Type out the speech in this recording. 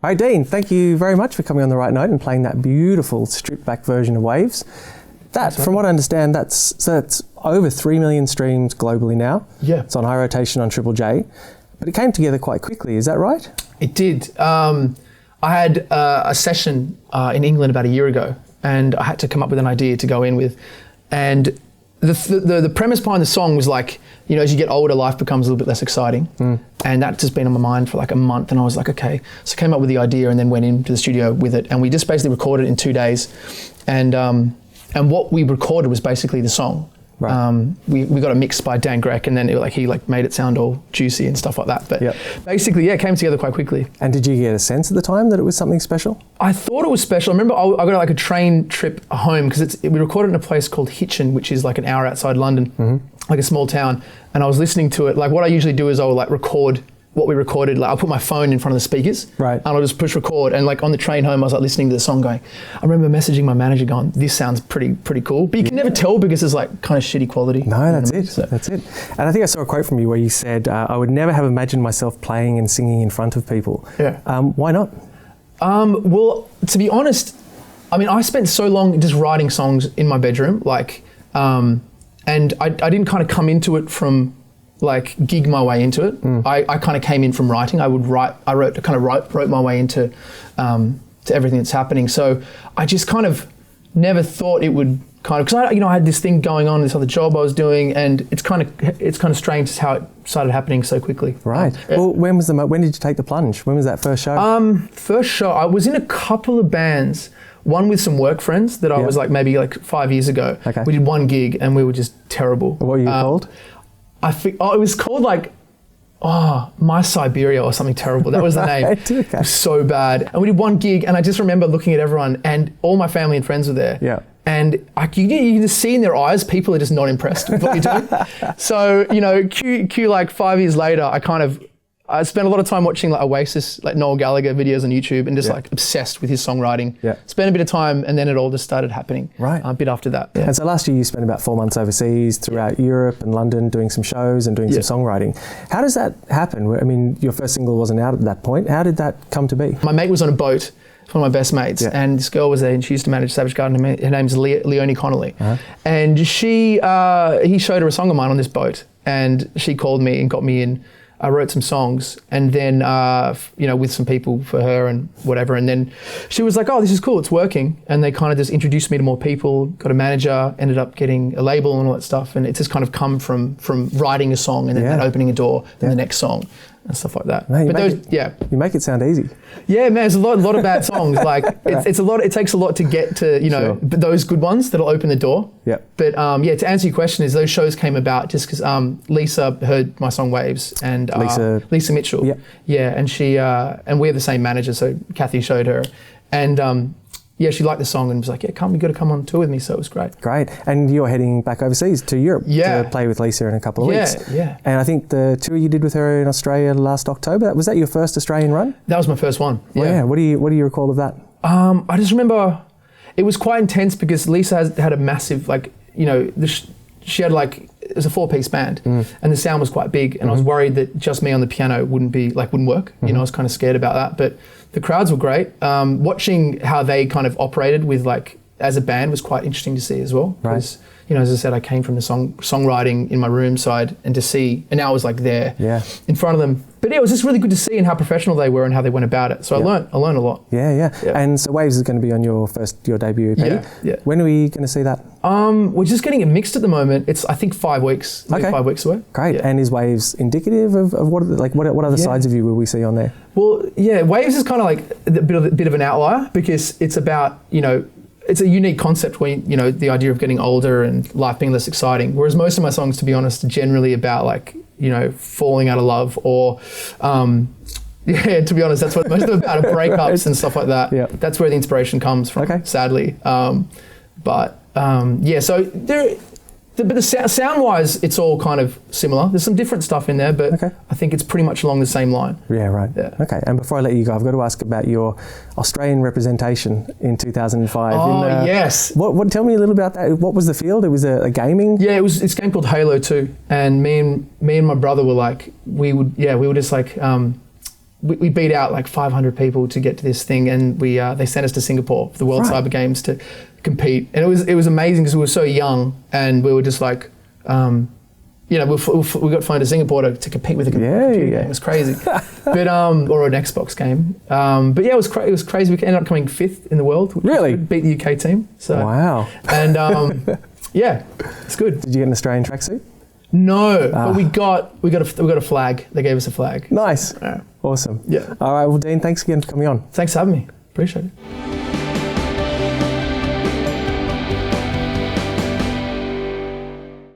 Hi, Dean. Thank you very much for coming on The Right Note and playing that beautiful stripped-back version of Waves. That, from what I understand, that's over 3 million streams globally now. Yeah. It's on high rotation on Triple J. But it came together quite quickly, is that right? It did. I had a session in England about a year ago, and I had to come up with an idea to go in with. And the premise behind the song was like, you know, as you get older, life becomes a little bit less exciting. And that's just been on my mind for like a month. And I was like, okay. So I came up with the idea and then went into the studio with it. And we just basically recorded it in 2 days. And what we recorded was basically the song. Right. We got a mix by Dan Grech, and then he made it sound all juicy and stuff like that. But basically, it came together quite quickly. And did you get a sense at the time that it was something special? I thought it was special. I remember I got like a train trip home because we recorded in a place called Hitchin, which is like an hour outside London, like a small town. And I was listening to it. Like what I usually do is I'll like record what we recorded. Like I'll put my phone in front of the speakers, right, and I'll just push record. And like on the train home, I was like listening to the song going, I remember messaging my manager going, this sounds pretty cool. But you can never tell because it's like kind of shitty quality. No, that's it. So. That's it. And I think I saw a quote from you where you said, I would never have imagined myself playing and singing in front of people. Yeah. Why not? Well, to be honest, I mean, I spent so long just writing songs in my bedroom, and I didn't kind of come into it from like gig my way into it. I kind of came in from writing. I wrote my way into to everything that's happening. So I just kind of never thought it would because I had this thing going on, this other job I was doing, and it's kind of strange just how it started happening so quickly. Right. Well, when did you take the plunge? When was that first show? First show, I was in a couple of bands. One with some work friends that I was like maybe like 5 years ago. Okay. We did one gig and we were just terrible. What were you called? It was called My Siberia or something terrible. That was the name. Okay. It was so bad. And we did one gig and I just remember looking at everyone and all my family and friends were there. Yeah. And you can just see in their eyes, people are just not impressed with what you're doing. So, Q like 5 years later, I spent a lot of time watching like Oasis, like Noel Gallagher videos on YouTube and just like obsessed with his songwriting. Yeah. Spent a bit of time and then it all just started happening. Right. A bit after that. Yeah. And so last year you spent about 4 months overseas throughout Europe and London doing some shows and doing some songwriting. How does that happen? I mean, your first single wasn't out at that point. How did that come to be? My mate was on a boat. One of my best mates, and this girl was there, and she used to manage Savage Garden. Her name's Leonie Connolly, and he showed her a song of mine on this boat, and she called me and got me in. I wrote some songs, and then with some people for her and whatever, and then she was like, "Oh, this is cool, it's working," and they kind of just introduced me to more people, got a manager, ended up getting a label and all that stuff, and it's just kind of come from writing a song and then that opening a door, then the next song. And stuff like that. No, you make it sound easy. Yeah, man, there's a lot of bad songs. Like it's a lot. It takes a lot to get to those good ones that'll open the door. Yeah. But to answer your question, is those shows came about just because Lisa heard my song Waves and Lisa Mitchell. Yeah. Yeah, and she and we have the same manager, so Kathy showed her, and she liked the song and was like, you got to come on tour with me. So it was great. Great. And you're heading back overseas to Europe to play with Lisa in a couple of weeks. Yeah. And I think the tour you did with her in Australia last October, was that your first Australian run? That was my first one. Yeah. Yeah. What do you recall of that? I just remember it was quite intense because Lisa had a massive, she had it was a 4-piece band and the sound was quite big and I was worried that just me on the piano wouldn't work. I was kind of scared about that, but the crowds were great. Watching how they kind of operated with as a band was quite interesting to see as well. Because, as I said, I came from the songwriting in my room side and to see, and now I was there in front of them. But it was just really good to see and how professional they were and how they went about it. So I learned a lot. Yeah. And so Waves is going to be on your debut EP. Yeah. When are we going to see that? We're just getting it mixed at the moment. It's I think 5 weeks. Okay. 5 weeks away. Great. Yeah. And is Waves indicative of what other sides of you will we see on there? Well, Waves is kind of a bit of an outlier because it's about it's a unique concept where the idea of getting older and life being less exciting. Whereas most of my songs, to be honest, are generally about falling out of love or to be honest, that's what most of them are about, breakups and stuff like that. Yeah. That's where the inspiration comes from, sadly. But the sound-wise, it's all kind of similar. There's some different stuff in there, but I think it's pretty much along the same line. Yeah, right. Yeah. Okay, and before I let you go, I've got to ask about your Australian representation in 2005. Oh, yes. Tell me a little about that. What was the field? It was a gaming? Yeah, it's a game called Halo 2, and me and my brother were we would just we beat out like 500 people to get to this thing, and they sent us to Singapore for the World Cyber Games to compete, and it was amazing because we were so young, and we were just like, we got flown to Singapore to compete with a computer game. It was crazy, but or an Xbox game. But yeah, it was crazy. We ended up coming 5th in the world. Really? Beat the UK team. So wow. And yeah, it's good. Did you get an Australian tracksuit? No, but we got a flag. They gave us a flag. Nice. Yeah. Awesome. Yeah. All right. Well, Dean, thanks again for coming on. Thanks for having me. Appreciate it.